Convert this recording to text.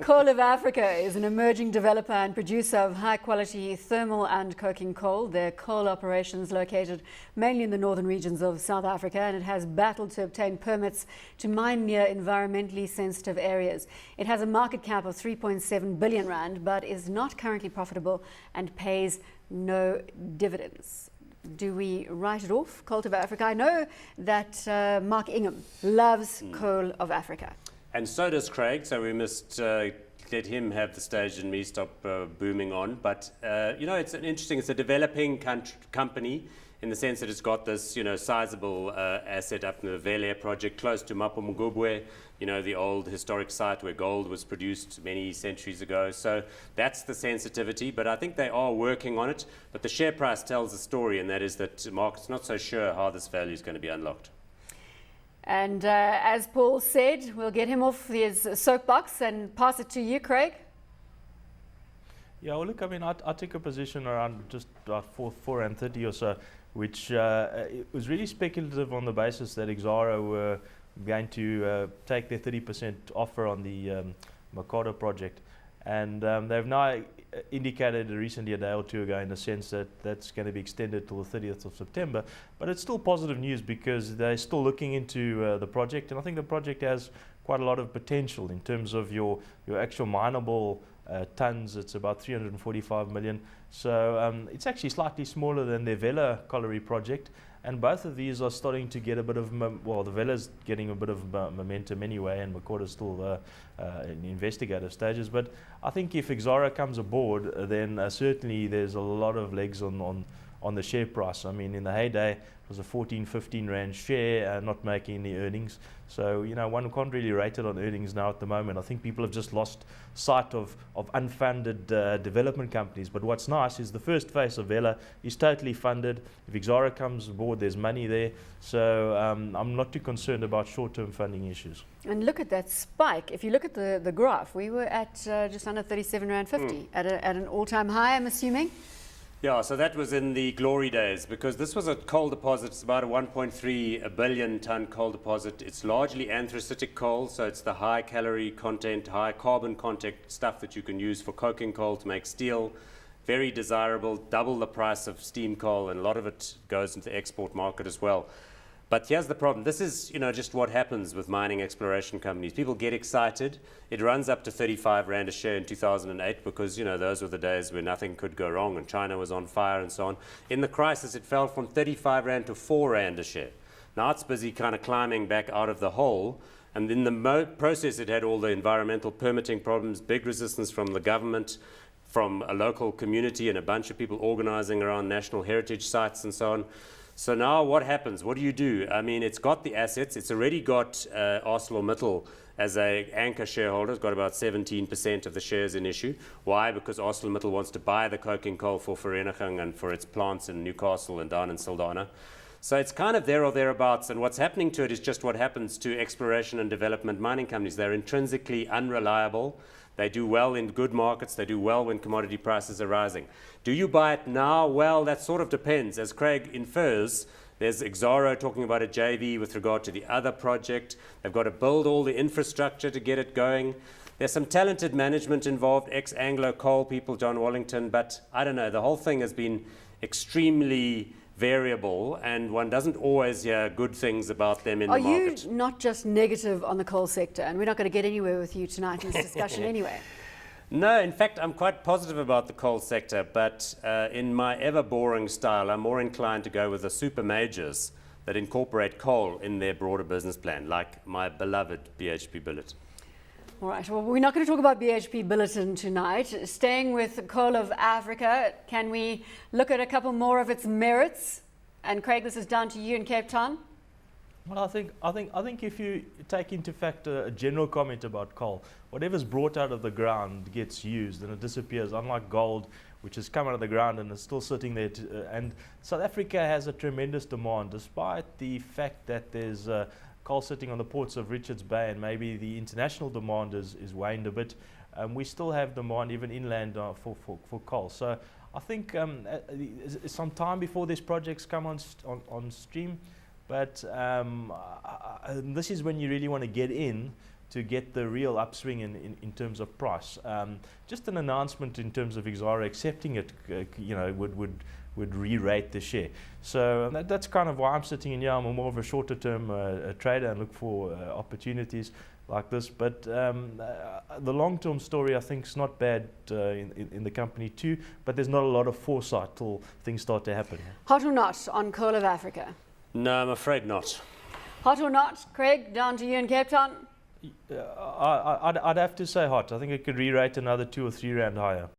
Coal of Africa is an emerging developer and producer of high-quality thermal and coking coal. Their coal operations located mainly in the northern regions of South Africa, and it has battled to obtain permits to mine near environmentally sensitive areas. It has a market cap of 3.7 billion rand, but is not currently profitable and pays no dividends. Do we write it off, Coal of Africa? I know that Mark Ingham loves Coal of Africa. And so does Craig, so we must let him have the stage and me stop booming on. But, it's it's a developing company in the sense that it's got this, sizable asset up in the Vele project close to Mapungubwe, the old historic site where gold was produced many centuries ago. So that's the sensitivity, but I think they are working on it. But the share price tells the story, and that is that the market's not so sure how this value is going to be unlocked. And as Paul said, we'll get him off his soapbox and pass it to you, Craig. Yeah, well, look, I took a position around just about 4.30 or so, which it was really speculative on the basis that Exxaro were going to take their 30% offer on the Mercado project. And they've now indicated recently, a day or two ago, in the sense that that's going to be extended till the 30th of September. But it's still positive news because they're still looking into the project, and I think the project has quite a lot of potential in terms of your actual mineable tons. It's about 345 million. So it's actually slightly smaller than their Vela colliery project. And both of these are starting to get a bit of, the Vela's getting a bit of momentum anyway, and Mercado's still in investigative stages. But I think if Exxaro comes aboard, then certainly there's a lot of legs on the share price. I mean, in the heyday, it was a 14, 15 rand share, not making any earnings. So, one can't really rate it on earnings now at the moment. I think people have just lost sight of unfunded development companies. But what's nice is the first phase of Vela is totally funded. If Exxaro comes aboard, there's money there. So I'm not too concerned about short-term funding issues. And look at that spike. If you look at the graph, we were at just under 37 rand 50 at an all-time high, I'm assuming. Yeah, so that was in the glory days, because this was a coal deposit. It's about a 1.3 billion ton coal deposit. It's largely anthracitic coal, so it's the high calorie content, high carbon content stuff that you can use for coking coal to make steel. Very desirable, double the price of steam coal, and a lot of it goes into the export market as well. But here's the problem. This is, just what happens with mining exploration companies. People get excited. It runs up to 35 rand a share in 2008 because, those were the days where nothing could go wrong and China was on fire and so on. In the crisis, it fell from 35 rand to 4 rand a share. Now it's busy kind of climbing back out of the hole. And in the process, it had all the environmental permitting problems, big resistance from the government, from a local community, and a bunch of people organizing around national heritage sites and so on. So now what happens? What do you do? I mean, it's got the assets. It's already got ArcelorMittal as an anchor shareholder. It's got about 17% of the shares in issue. Why? Because ArcelorMittal wants to buy the coking coal for Vereniging and for its plants in Newcastle and down in Saldanha. So it's kind of there or thereabouts. And what's happening to it is just what happens to exploration and development mining companies. They're intrinsically unreliable. They do well in good markets. They do well when commodity prices are rising. Do you buy it now? Well, that sort of depends. As Craig infers, there's Exxaro talking about a JV with regard to the other project. They've got to build all the infrastructure to get it going. There's some talented management involved, ex-Anglo Coal people, John Wallington, but I don't know. The whole thing has been extremely variable, and one doesn't always hear good things about them in the market. Are you not just negative on the coal sector? And we're not going to get anywhere with you tonight in this discussion anyway. No, in fact, I'm quite positive about the coal sector, but in my ever-boring style, I'm more inclined to go with the super majors that incorporate coal in their broader business plan, like my beloved BHP Billiton. All right, well, we're not going to talk about BHP Billiton tonight. Staying with Coal of Africa, can we look at a couple more of its merits? And Craig, this is down to you in Cape Town. Well, I think if you take into fact a general comment about coal, whatever's brought out of the ground gets used and it disappears, unlike gold, which has come out of the ground and is still sitting there. And South Africa has a tremendous demand, despite the fact that there's coal sitting on the ports of Richards Bay, and maybe the international demand is waned a bit. We still have demand even inland for coal. So I think some time before these projects come on stream, but this is when you really want to get in, to get the real upswing in terms of price. Just an announcement in terms of Exxaro accepting it, would re-rate the share. So that's kind of why I'm sitting in here. I'm more of a shorter term trader and look for opportunities like this. But the long-term story, I think, is not bad in the company too, but there's not a lot of foresight till things start to happen. Hot or not on coal of Africa? No, I'm afraid not. Hot or not, Craig, down to you in Cape Town? I'd have to say hot. I think it could re-rate another 2 or 3 rand higher.